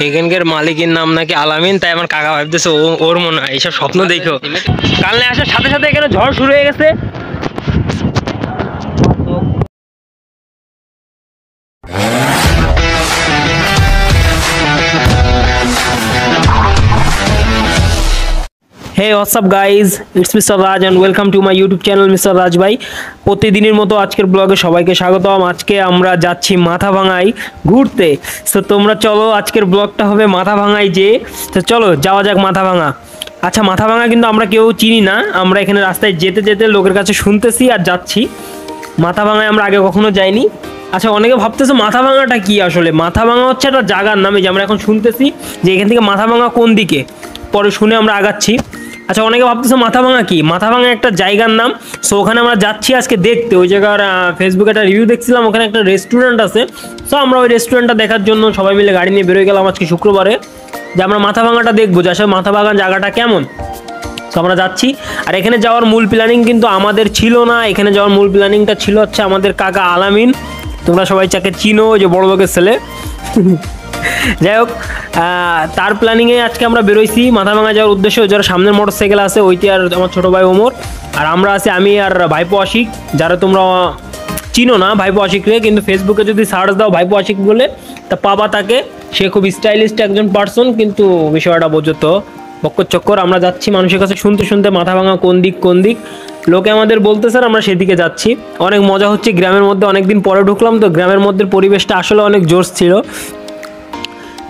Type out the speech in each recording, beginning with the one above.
এখানকার মালিকের নাম নাকি আলামিন, তাই আমার কাকা ভাবতেছে ওর মনে হয় এইসব স্বপ্ন দেখো। কালনে আসার সাথে সাথে এখানে ঝড় শুরু হয়ে গেছে। Hey, what's up guys? It's Mr Raj and welcome to my YouTube channel Mr Raj Vai. প্রতিদিনের মতো আজকের ব্লগে সবাইকে স্বাগতম। আজকে আমরা যাচ্ছি মাথাভাঙায় ঘুরতে। তো তোমরা চলো, আজকের ব্লগটা হবে মাথাভাঙায় যে। তো চলো যাওয়া যাক মাথাভাঙা। আচ্ছা, মাথাভাঙা কিন্তু আমরা কেউ চিনি না, আমরা এখানে রাস্তায় যেতে যেতে লোকের কাছে শুনতেছি আর যাচ্ছি। মাথাভাঙায় আমরা আগে কখনো যাইনি। আচ্ছা, অনেকে ভাবতেছে মাথাভাঙাটা কি? আসলে মাথাভাঙা হচ্ছে একটা জায়গার নামে, যে আমরা এখন শুনতেছি যে এখান থেকে মাথাভাঙা কোন দিকে, পরে শুনে আমরা আগাচ্ছি। আচ্ছা, অনেকে ভাবতেছে মাথাভাঙা কি? মাথাভাঙা একটা জায়গার নাম। সো ওখানে আমরা যাচ্ছি আজকে দেখতে। ওই জায়গার ফেসবুকে একটা রিভিউ দেখছিলাম, ওখানে একটা রেস্টুরেন্ট আছে। সো আমরা ওই রেস্টুরেন্টটা দেখার জন্য সবাই মিলে গাড়ি নিয়ে বেরোয় গেলাম আজকে শুক্রবারে, যে আমরা মাথাভাঙাটা দেখবো, যে আসলে মাথাভাঙা জায়গাটা কেমন। তো আমরা যাচ্ছি। আর এখানে যাওয়ার মূল প্ল্যানিং কিন্তু আমাদের ছিল না, এখানে যাওয়ার মূল প্ল্যানিংটা ছিল হচ্ছে আমাদের কাকা আলামিন। তোমরা সবাই যাকে চিনো, যে বড় লোকের ছেলে। যাই হোক, তার প্ল্যানিংয়ে আজকে আমরা বেরোইছি মাথাভাঙা যাওয়ার উদ্দেশ্যে। যারা সামনের মোটর সাইকেল আছে ওইটি আর আমার ছোটো ভাই ওমর, আর আমরা আছি আমি আর ভাইপো আশিক, যারা তোমরা চিনো না ভাইপো আশিকরে, কিন্তু ফেসবুকে যদি সার্চ দাও ভাইপো আশিক বলে তা পাবা তাকে। সে খুব স্টাইলিস্ট একজন পার্সন, কিন্তু বিষয়টা বোঝো তো, বক্কর চক্কর। আমরা যাচ্ছি মানুষের কাছে শুনতে শুনতে মাথাভাঙা কোন দিক কোন দিক, লোকে আমাদের বলতে স্যার আমরা সেদিকে যাচ্ছি। অনেক মজা হচ্ছে গ্রামের মধ্যে, অনেকদিন পরে ঢুকলাম তো গ্রামের মধ্যে পরিবেশটা আসলে অনেক জোশ ছিল।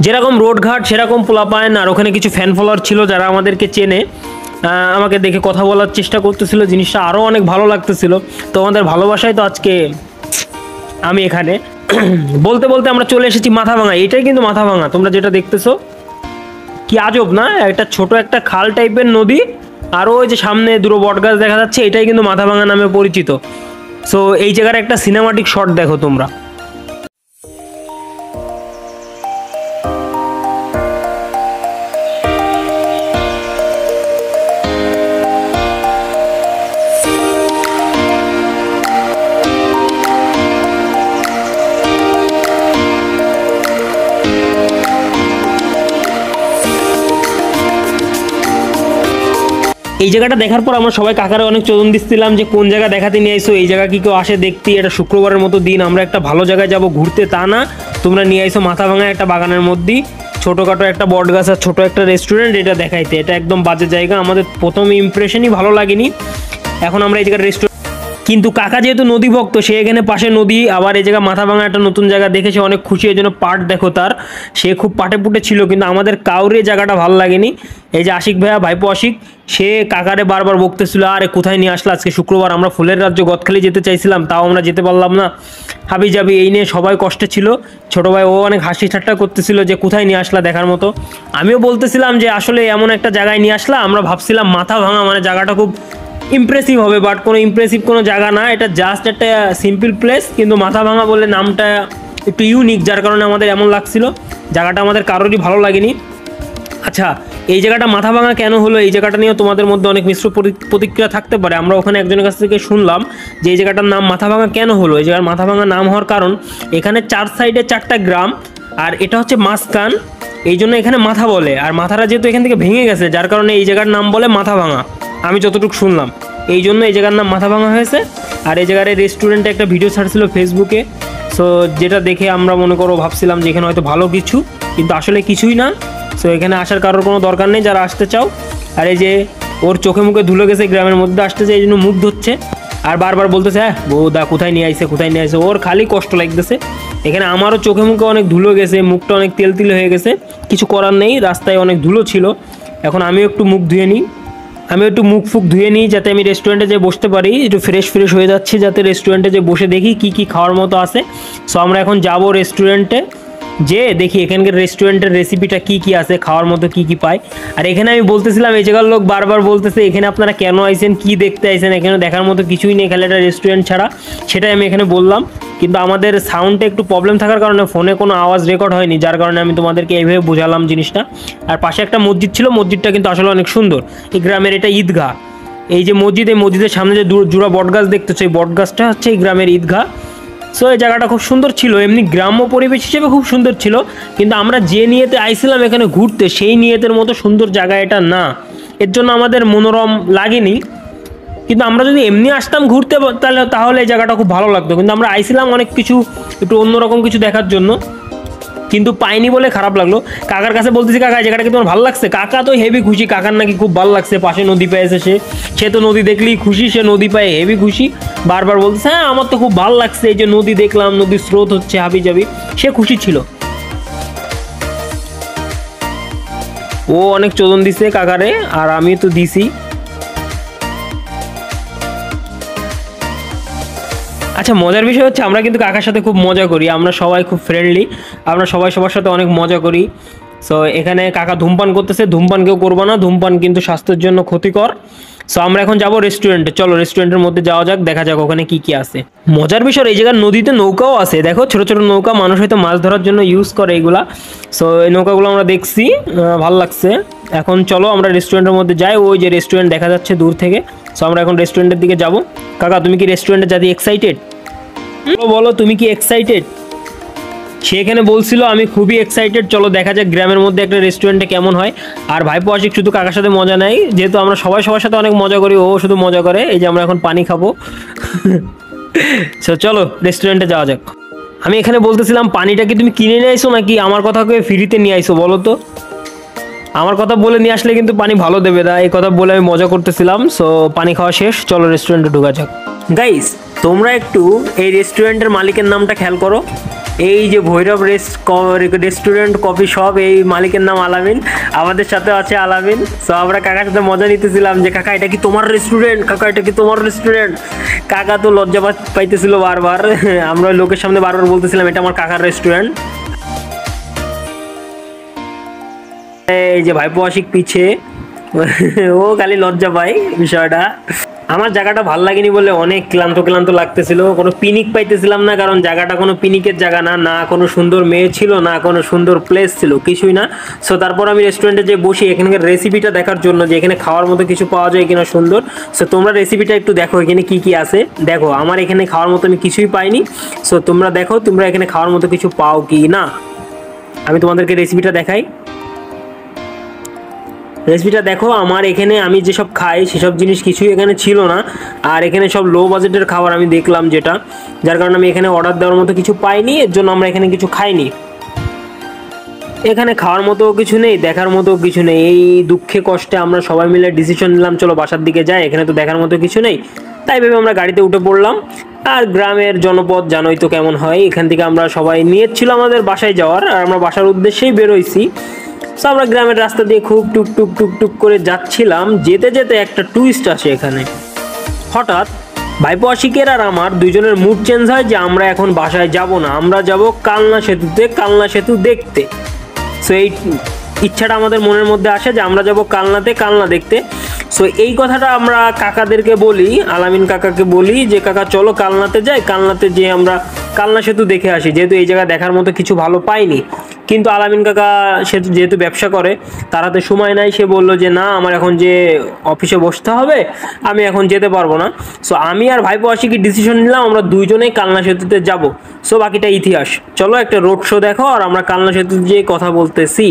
যেরকম রোডঘাট সেরকম পোলাপায়ন, আর ওখানে কিছু ফ্যান ফলোয়ার ছিল যারা আমাদেরকে চেনে, আমাকে দেখে কথা বলার চেষ্টা করতেছিল। জিনিসটা আরও অনেক ভালো লাগতেছিল। তো আমাদের ভালোবাসায় তো আজকে আমি এখানে। বলতে বলতে আমরা চলে এসেছি মাথাভাঙা। এটাই কিন্তু মাথাভাঙা, তোমরা যেটা দেখতেছো কি আজব না? একটা ছোট একটা খাল টাইপের নদী, আরও ওই যে সামনে দুটো বটগাছ দেখা যাচ্ছে, এটাই কিন্তু মাথাভাঙা নামে পরিচিত। সো এই জায়গার একটা সিনেমাটিক শট দেখো তোমরা। এই জায়গাটা দেখার পর আমরা সবাই কাকারে অনেক চোদন দিচ্ছিলাম যে কোন জায়গা দেখাতে নিয়ে আইসো, এই জায়গা কি কেউ আসে দেখতে? এটা শুক্রবারের মতো দিন, আমরা একটা ভালো জায়গায় যাব ঘুরতে, তা না তোমরা নিয়ে আইসো মাথাভাঙা একটা বাগানের মধ্যেই ছোটোখাটো একটা বট গাছ আর ছোটো একটা রেস্টুরেন্ট, এটা দেখাইতে। এটা একদম বাজে জায়গা, আমাদের প্রথম ইমপ্রেশনই ভালো লাগেনি। এখন আমরা এই জায়গার রেস্টুরেন্ট, কিন্তু কাকা যেহেতু নদী ভক্ত, সে এখানে পাশে নদী, আবার এই জায়গা মাথাভাঙা একটা নতুন জায়গা দেখেছে, অনেক খুশি। এই জন্য পাট দেখো তার, সে খুব পাটে পুটে ছিল, কিন্তু আমাদের কাউরে জায়গাটা ভালো লাগেনি। এই যে আশিক ভাইয়া, ভাইপো আশিক, সে কাকারে বারবার বকতেছিল, আরে কোথায় নিয়ে আসলো আজকে শুক্রবার, আমরা ফুলের রাজ্য গদখালি যেতে চাইছিলাম, তাও আমরা যেতে পারলাম না, হাবি যাবি এই নিয়ে সবাই কষ্টে ছিল। ছোটো ভাই ও অনেক হাসি ঠাট্টা করতেছিল যে কোথায় নিয়ে আসলা দেখার মতো। আমিও বলতেছিলাম যে আসলে এমন একটা জায়গায় নিয়ে আসলা, আমরা ভাবছিলাম মাথাভাঙা মানে জায়গাটা খুব ইমপ্রেসিভ হবে, বাট কোনো ইমপ্রেসিভ কোনো জায়গা না, এটা জাস্ট একটা সিম্পল প্লেস। কিন্তু মাথাভাঙা বলে নামটা একটু ইউনিক, যার কারণে আমাদের এমন লাগছিল। জায়গাটা আমাদের কারোরই ভালো লাগেনি। আচ্ছা, এই জায়গাটা মাথাভাঙা কেন হলো, এই জায়গাটা নিয়েও তোমাদের মধ্যে অনেক মিশ্র প্রতিক্রিয়া থাকতে পারে। আমরা ওখানে একজনের কাছ থেকে শুনলাম যে এই জায়গাটার নাম মাথাভাঙা কেন হলো। এই জায়গার মাথাভাঙা নাম হওয়ার কারণ, এখানে চার সাইডে চারটা গ্রাম, আর এটা হচ্ছে মাঝখান, এই জন্য এখানে মাথা বলে। আর মাথাটা যেহেতু এখান থেকে ভেঙে গেছে, যার কারণে এই জায়গার নাম বলে মাথাভাঙা, আমি যতটুকু শুনলাম। এই জন্য এই জায়গার নাম মাথাভাঙা হয়েছে। আর এই জায়গার রেস্টুরেন্টে একটা ভিডিও ছাড়ছিল ফেসবুকে, সো যেটা দেখে আমরা মনে করো ভাবছিলাম যে এখানে হয়তো ভালো কিছু, কিন্তু আসলে কিছুই না। সো এখানে আসার কারোর কোনো দরকার নেই যারা আসতে চাও। আর এই যে ওর চোখে মুখে ধুলো গেছে, গ্রামের মধ্যে আসতেছে এই জন্য মুখ ধরছে, আর বারবার বলতেছে হ্যাঁ বৌদা কোথায় নিয়ে আইসে কোথায় নিয়ে আইসে, ওর খালি কষ্ট লাগতেছে। এখানে আমারও চোখে মুখে অনেক ধুলো গেছে, মুখটা অনেক তেল তিল হয়ে গেছে, কিছু করার নেই, রাস্তায় অনেক ধুলো ছিল। এখন আমিও একটু মুখ ধুয়ে নিই, মুখ ফুক ধুয়ে নিই, যাতে আমি রেস্টুরেন্টে যে বসতে পারি, একটু ফ্রেশ হয়ে যাচ্ছি, যাতে রেস্টুরেন্টে যে বসে দেখি কি কি খাওয়ার মতো আছে। সো আমরা এখন যাব রেস্টুরেন্টে, যে দেখি এখানকার রেস্টুরেন্টের রেসিপিটা কি কি আছে, খাওয়ার মতো কি কি পায়। আর এখানে আমি বলতেছিলাম, এই জায়গার লোক বারবার বলতেছে এখানে আপনারা কেন আইছেন, কি দেখতে আইছেন, এখানে দেখার মতো কিছুই নেই, খালি একটা রেস্টুরেন্ট ছাড়া। সেটাই আমি এখানে বললাম, কিন্তু আমাদের সাউন্ডে একটু প্রবলেম থাকার কারণে ফোনে কোনো আওয়াজ রেকর্ড হয়নি, যার কারণে আমি তোমাদেরকে এইভাবে বোঝালাম জিনিসটা। আর পাশে একটা মসজিদ ছিল, মসজিদটা কিন্তু আসলে অনেক সুন্দর। এই গ্রামের এটা ঈদগাহ, এই যে মসজিদ, এই মসজিদের সামনে যে জোড়া বটগাছ দেখতেছো, এই বটগাছটা হচ্ছে এই গ্রামের ঈদগাহ। সো এই জায়গাটা খুব সুন্দর ছিল, এমনি গ্রাম্য পরিবেশ হিসেবে খুব সুন্দর ছিল, কিন্তু আমরা যে নিয়েতে আইছিলাম এখানে ঘুরতে সেই নিয়েতের মতো সুন্দর জায়গা এটা না, এর জন্য আমাদের মনোরম লাগেনি। কিন্তু আমরা যদি এমনি আসতাম ঘুরতে তাহলে এই জায়গাটা খুব ভালো লাগতো, কিন্তু আমরা আইছিলাম অনেক কিছু একটু অন্যরকম কিছু দেখার জন্য, কিন্তু পাইনি বলে খারাপ লাগলো। কাকার কাছে বলতেছি, কাকা এই জায়গাটা কি তোমার ভালো লাগছে? কাকা তো হেভি খুশি, কাকার নাকি খুব ভালো লাগছে, পাশে নদী পেয়েছে সে তো নদী দেখলেই খুশি, সে নদী পায়ে হেভি খুশি, বারবার বলতেছে হ্যাঁ আমার তো খুব ভালো লাগছে, এই যে নদী দেখলাম, নদীর স্রোত হচ্ছে হাবি যাবি, সে খুশি ছিল। ও অনেক চোদন দিছে কাকারে, আর আমি তো দিছি। আচ্ছা, মজার বিষয় হচ্ছে আমরা কিন্তু কাকার সাথে খুব মজা করি, আমরা সবাই খুব ফ্রেন্ডলি, আমরা সবাই সবার সাথে অনেক মজা করি। সো এখানে কাকা ধূমপান করতেছে, ধূমপান কেউ করবো না, ধূমপান কিন্তু স্বাস্থ্যের জন্য ক্ষতিকর। সো আমরা এখন যাবো রেস্টুরেন্টে, চলো রেস্টুরেন্টের মধ্যে যাওয়া যাক, দেখা যাক ওখানে কি কি আছে। মজার বিষয় এই জায়গার নদীতে নৌকাও আছে, দেখো ছোট ছোট নৌকা, মানুষ হয়তো মাছ ধরার জন্য ইউজ করে এইগুলা। সো এই নৌকাগুলো আমরা দেখছি, ভালো লাগছে। এখন চলো আমরা রেস্টুরেন্টের মধ্যে যাই, ওই যে রেস্টুরেন্ট দেখা যাচ্ছে দূর থেকে। সো আমরা এখন রেস্টুরেন্টের দিকে যাবো। কাকা তুমি কি রেস্টুরেন্টে যাতে এক্সাইটেড? বলো তুমি কি এক্সাইটেড? সে এখানে বলছিল আমি খুবই এক্সাইটেড, চলো দেখা যাক গ্রামের মধ্যে একটা রেস্টুরেন্টে কেমন হয়। আর ভাইপো আশিক শুধু কাকার সাথে মজা নেয়, যেহেতু আমরা সবাই সবার সাথে অনেক মজা করি, ও শুধু মজা করে। এই যে আমরা এখন পানি খাবো। সো চলো রেস্টুরেন্টে যাওয়া যাক। আমি এখানে বলতেছিলাম পানিটা কি তুমি কিনে নিয়ে আইসো নাকি আমার কথা কয়ে ফ্রিতে নিয়ে আইসো বলো তো? আমার কথা বলে নিয়ে আসলে কিন্তু পানি ভালো দেবে না, এই কথা বলে আমি মজা করতেছিলাম। সো পানি খাওয়া শেষ, চলো রেস্টুরেন্টে ঢোকা যাক। গাইস তোমরা একটু এই রেস্টুরেন্টের মালিকের নামটা খেয়াল করো, এই যে ভৈরব রেস্টুরেন্ট কফি শপ, এই মালিকের নাম আলামিন, আমাদের সাথে আছে আলামিন। সো আমরা কাকার সাথে মজা নিতেছিলাম যে কাকা এটা কি তোমার রেস্টুরেন্ট, কাকা এটা কি তোমার রেস্টুরেন্ট। কাকা তো লজ্জা পাইতেছিল বারবার, আমরা লোকের সামনে বারবার বলতেছিলাম এটা আমার কাকার রেস্টুরেন্ট। এই যে ভাইপো আশিক পিছে, ও খালি লজ্জা পায় বিষয়টা। আমার জায়গাটা ভালো লাগেনি বলে অনেক ক্লান্ত ক্লান্ত লাগতেছিল, কোনো পিনিক পাইতেছিলাম না, কারণ জায়গাটা কোনো পিনিকের জায়গা না, না কোনো সুন্দর মেয়ে ছিল, না কোনো সুন্দর প্লেস ছিল, কিছুই না। সো তারপর আমি রেস্টুরেন্টে যে বসি এখানকার রেসিপিটা দেখার জন্য, যে এখানে খাওয়ার মতো কিছু পাওয়া যায় কিনা সুন্দর। সো তোমরা রেসিপিটা একটু দেখো এখানে কি কি আছে, দেখো আমার এখানে খাওয়ার মতো আমি কিছুই পাইনি। সো তোমরা দেখো তোমরা এখানে খাওয়ার মতো কিছু পাও কি না। আমি তোমাদেরকে রেসিপিটা দেখাই, রেসিপিটা দেখো। আমার এখানে আমি যেসব খাই সেসব জিনিস কিছুই এখানে ছিল না, আর এখানে সব লো বাজেটের খাবার আমি দেখলাম যেটা, যার কারণে আমি এখানে অর্ডার দেওয়ার মতো কিছু পাইনি, এর জন্য আমরা এখানে কিছু খাইনি। এখানে খাওয়ার মতো কিছু নেই, দেখার মতো কিছু নেই, এই দুঃখে কষ্টে আমরা সবাই মিলে ডিসিশন নিলাম চলো বাসার দিকে যাই, এখানে তো দেখার মতো কিছু নেই। তাই ভেবে আমরা গাড়িতে উঠে পড়লাম। আর গ্রামের জনপদ জানোই তো কেমন হয়, এখান থেকে আমরা সবাই নিয়েছিল আমাদের বাসায় যাওয়ার, আর আমরা বাসার উদ্দেশ্যেই বেরোইছি। সো আমরা গ্রামের রাস্তা দিয়ে খুব টুক টুক টুক টুক করে যাচ্ছিলাম, যেতে যেতে একটা টুইস্ট আসে এখানে। হঠাৎ ভাইপো আশিকের আর আমার দুইজনের মুড চেঞ্জ হয় যে আমরা এখন বাসায় যাব না, আমরা যাব কালনা সেতুতে, কালনা সেতু দেখতে। সো এই ইচ্ছাটা আমাদের মনের মধ্যে আসে যে আমরা যাব কালনাতে, কালনা দেখতে। সো এই কথাটা আমরা কাকাদেরকে বলি, আলামিন কাকাকে বলি যে কাকা চলো কালনাতে যাই, কালনাতে যে আমরা কালনা সেতু দেখে আসি, যেহেতু এই জায়গা দেখার মতো কিছু ভালো পাইনি। কিন্তু আলামিন কাকা সেতু যেহেতু ব্যবসা করে, তার হাতে সময় নাই, সে বললো যে না আমার এখন যে অফিসে বসতে হবে, আমি এখন যেতে পারবো না। সো আমি আর ভাইপো আশিকি ডিসিশন নিলাম আমরা দুইজনেই কালনা সেতুতে যাব। সো বাকিটা ইতিহাস, চলো একটা রোড শো দেখো আর আমরা কালনা সেতুতে যে কথা বলতেছি।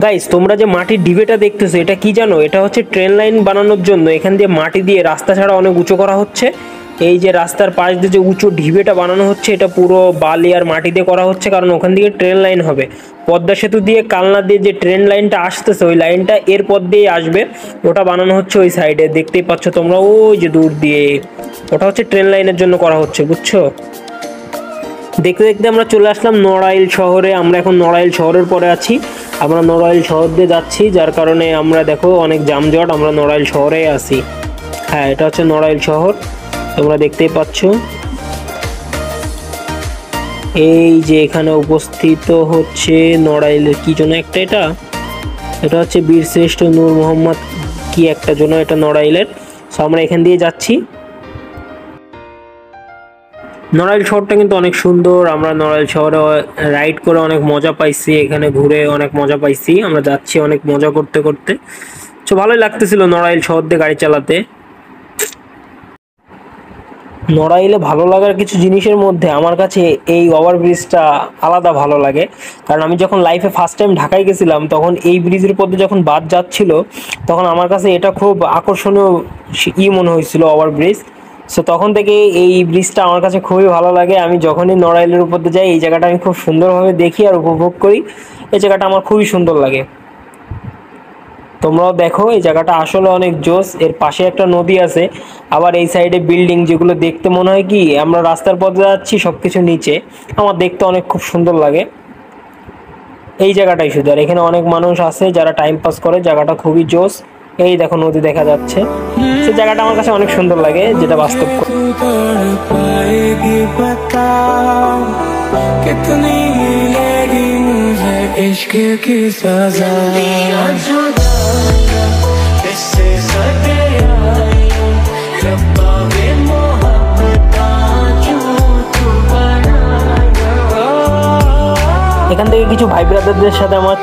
গাইস তোমরা যে মাটির ডিবেটা দেখতেছো এটা কি জানো? এটা হচ্ছে ট্রেন লাইন বানানোর জন্য এখান দিয়ে মাটি দিয়ে রাস্তা ছাড়া অনেক উঁচু করা হচ্ছে। এই যে রাস্তার পাশ দিয়ে যে উঁচু ঢিবেটা বানানো হচ্ছে এটা পুরো বালি আর মাটি দিয়ে করা হচ্ছে, কারণ ওখান দিয়ে ট্রেন লাইন হবে। পদ্মা সেতু দিয়ে কালনা দিয়ে যে ট্রেন লাইনটা আসতেছে ওই লাইনটা এর পথ দিয়েই আসবে। ওটা বানানো হচ্ছে ওই সাইডে, দেখতেই পাচ্ছ তোমরা ওই যে দূর দিয়ে। ওটা হচ্ছে ট্রেন লাইনের জন্য করা হচ্ছে, বুঝছো? দেখতে দেখতে আমরা চলে আসলাম নড়াইল শহরে। আমরা এখন নড়াইল শহরের পরে আছি, আমরা নড়াইল শহর দিয়ে যাচ্ছি, যার কারণে আমরা দেখো অনেক যানজট। আমরা নড়াইল শহরে আছি। হ্যাঁ, এটা হচ্ছে নড়াইল শহর, তোমরা দেখতেই পাচ্ছ। এই যে এখানে উপস্থিত হচ্ছে নড়াইলের কি জন্য একটা, এটা হচ্ছে বীরশ্রেষ্ঠ নূর মোহাম্মদ কি একটা জন্য, এটা নড়াইলের। সো আমরা এখান দিয়ে যাচ্ছি। নড়াইল শহরটা কিন্তু অনেক সুন্দর। আমরা নড়াইল শহরে রাইড করে অনেক মজা পাইছি, এখানে ঘুরে অনেক মজা পাইছি। আমরা যাচ্ছি অনেক মজা করতে করতে। তো ভালোই লাগতেছিল নড়াইল শহর দিয়ে গাড়ি চালাতে। নড়াইলে ভালো লাগার কিছু জিনিসের মধ্যে আমার কাছে এই ওভারব্রিজটা আলাদা ভালো লাগে। কারণ আমি যখন লাইফে ফার্স্ট টাইম ঢাকায় গেছিলাম তখন এই ব্রিজের পথে যখন বাস যাচ্ছিল তখন আমার কাছে এটা খুব আকর্ষণীয় মনে হয়েছিল, ওভারব্রিজ। সো তখন থেকে এই ব্রিজটা আমার কাছে খুবই ভালো লাগে। আমি যখনই নড়াইলের উপর দিয়ে যাই এই জায়গাটা আমি খুব সুন্দরভাবে দেখি আর উপভোগ করি। এই জায়গাটা আমার খুবই সুন্দর লাগে। তোমরাও দেখো এই জায়গাটা আসলে অনেক জোস। এর পাশে একটা নদী আছে, আবার এই সাইডে বিল্ডিং, যেগুলো দেখতে মনে হয় কি আমরা রাস্তার পথে যাচ্ছি সবকিছু নিচে। আমার দেখতে অনেক খুব সুন্দর লাগে এই জায়গাটাই শুধু। আর এখানে অনেক মানুষ আছে যারা টাইম পাস করে, জায়গাটা খুবই জোস। এই দেখো নদী দেখা যাচ্ছে, সে জায়গাটা আমার কাছে অনেক সুন্দর লাগে, যেটা বাস্তব। এখান থেকে কিছু ভাই ব্রাদারদের সাথে আমার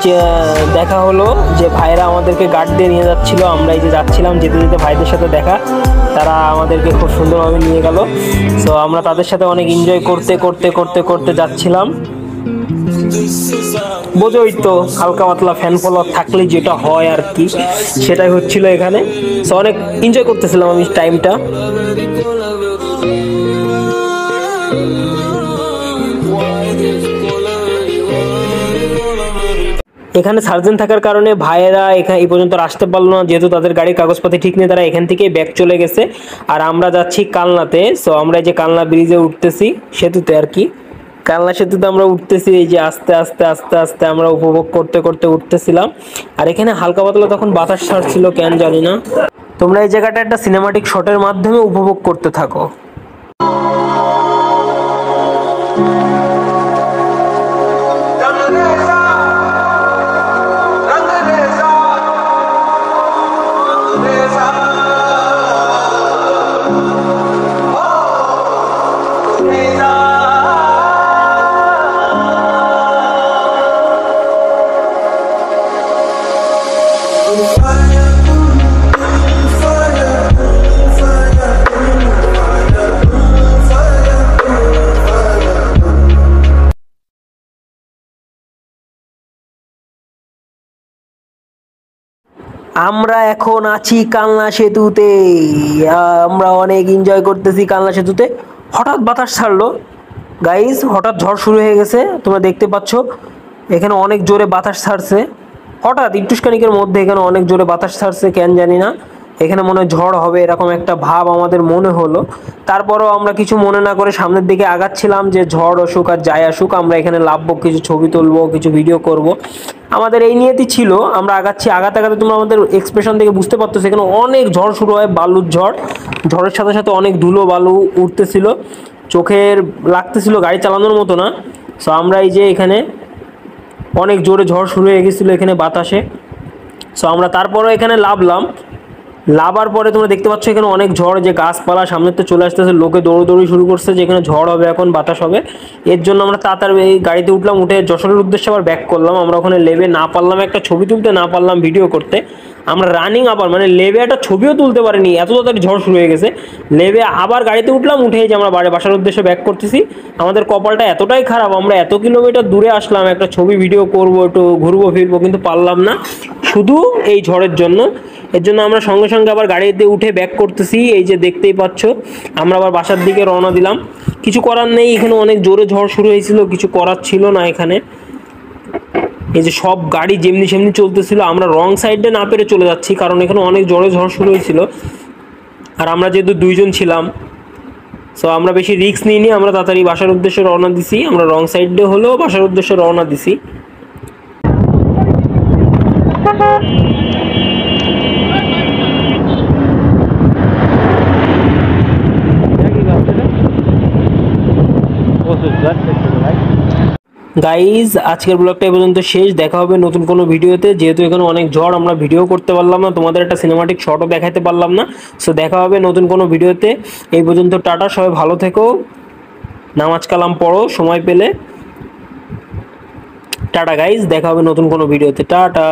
দেখা হলো, যে ভাইরা আমাদেরকে গার্ড দিয়ে নিয়ে যাচ্ছিল। আমরা এই যে যাচ্ছিলাম, যেতে যেতে ভাইদের সাথে দেখা, তারা আমাদেরকে খুব সুন্দরভাবে নিয়ে গেল। সো আমরা তাদের সাথে অনেক এনজয় করতে করতে করতে করতে যাচ্ছিলাম। বোঝোই তো, হালকা পাতলা ফ্যান ফলোয়ার থাকলে যেটা হয় আর কি, সেটাই হচ্ছিল এখানে। সো অনেক এনজয় করতেছিলাম আমি টাইমটা। এখানে সার্জেন্ট থাকার কারণে ভাইয়েরা এখানে এই পর্যন্ত আসতে পারলো না, যেহেতু তাদের গাড়ির কাগজপাতি ঠিক নেই, তারা এখান থেকে ব্যাক চলে গেছে। আর আমরা যাচ্ছি কালনাতে। সো আমরা এই যে কালনা ব্রিজে উঠতেছি, সেতুতে আর কি, কালনা সেতুতে আমরা উঠতেছি। এই যে আস্তে আস্তে আস্তে আস্তে আমরা উপভোগ করতে করতে উঠতেছিলাম। আর এখানে হালকা পাতলা তখন বাতাস ছাড়ছিল, কেন জানি না। তোমরা এই জায়গাটা একটা সিনেমাটিক শটের মাধ্যমে উপভোগ করতে থাকো। আমরা এখন আছি কালনা সেতুতে। আমরা অনেক এনজয় করতেছি কালনা সেতুতে। হঠাৎ বাতাস ছাড়লো গাইস, হঠাৎ ঝড় শুরু হয়ে গেছে। তোমরা দেখতে পাচ্ছ এখানে অনেক জোরে বাতাস ছাড়ছে। হঠাৎ একটুখানিকের মধ্যে এখানে অনেক জোরে বাতাস ছাড়ছে, কেন জানি না। এখানে মনে হয় ঝড় হবে এরকম একটা ভাব আমাদের মনে হলো। তারপরও আমরা কিছু মনে না করে সামনের দিকে আগাচ্ছিলাম, যে ঝড় আসুক আর যাই আসুক আমরা এখানে নামবো, কিছু ছবি তুলবো, কিছু ভিডিও করব। আমাদের এই নিয়তি ছিল। আমরা আগাচ্ছি, আগাতে আগাতে তোমরা আমাদের এক্সপ্রেশন থেকে বুঝতে পারতো এখানে অনেক ঝড় শুরু হয়, বালুর ঝড়। ঝড়ের সাথে সাথে অনেক ধুলো বালু উঠতেছিল, চোখের লাগতেছিল, গাড়ি চালানোর মতো না। সো আমরা এই যে এখানে অনেক জোরে ঝড় শুরু হয়ে গেছিলো এখানে বাতাসে। সো আমরা তারপরে এখানে লাভলাম। লাভার পরে তোমরা দেখতে পাচ্ছ এখানে অনেক ঝড়, যে গাছপালা সামনে তো চলে আসতেছে, লোকে দৌড়দৌড়ি শুরু করছে যে এখানে ঝড় হবে, এখন বাতাস হবে। এর জন্য আমরা তাড়াতাড়ি এই গাড়িতে উঠলাম, উঠে যশোরের উদ্দেশ্যে আবার ব্যাক করলাম। আমরা ওখানে লেবে না পারলাম একটা ছবি তুলতে, না পারলাম ভিডিও করতে। আমরা রানিং আবার মানে লেবে একটা ছবিও তুলতে পারিনি, এত তাড়াতাড়ি ঝড় শুরু হয়ে গেছে। লেবে আবার গাড়িতে উঠলাম, উঠে যে আমরা বাসার উদ্দেশ্যে ব্যাক করতেছি। আমাদের কপালটা এতটাই খারাপ, আমরা এত কিলোমিটার দূরে আসলাম, একটা ছবি ভিডিও করব, একটু ঘুরবো ফিরবো, কিন্তু পারলাম না শুধু এই ঝড়ের জন্য। এর জন্য আমরা সঙ্গে সঙ্গে আবার গাড়িতে উঠে ব্যাক করতেছি। এই যে দেখতেই পাচ্ছ, আমরা আবার বাসার দিকে রওনা দিলাম। কিছু করার নেই, এখানে অনেক জোরে ঝড় শুরু হয়েছিল, কিছু করার ছিল না এখানে। এই যে সব গাড়ি যেমনি সেমনি চলতেছিল, আমরা রং সাইডে না পেরে চলে যাচ্ছি, কারণ এখানে অনেক জোরে ঝড় শুরু হয়েছিল। আর আমরা যেহেতু দুইজন ছিলাম, সো আমরা বেশি রিস্ক নিইনি, আমরা তাড়াতাড়ি বাসার উদ্দেশ্যে রওনা দিছি। আমরা রং সাইডে হলেও বাসার উদ্দেশ্যে রওনা দিছি। গাইজ আজকের ব্লগটা এই পর্যন্ত শেষ, দেখা হবে নতুন কোনো ভিডিওতে। যেহেতু এখানে অনেক ঝড়, আমরা ভিডিও করতে পারলাম না, তোমাদের একটা সিনেমাটিক শটও দেখাতে পারলাম না। সো দেখা হবে নতুন কোনো ভিডিওতে। এই পর্যন্ত টাটা, সবাই ভালো থেকো, নামাজ কালাম পড়ো সময় পেলে। টাটা গাইজ, দেখা হবে নতুন কোনো ভিডিওতে, টাটা।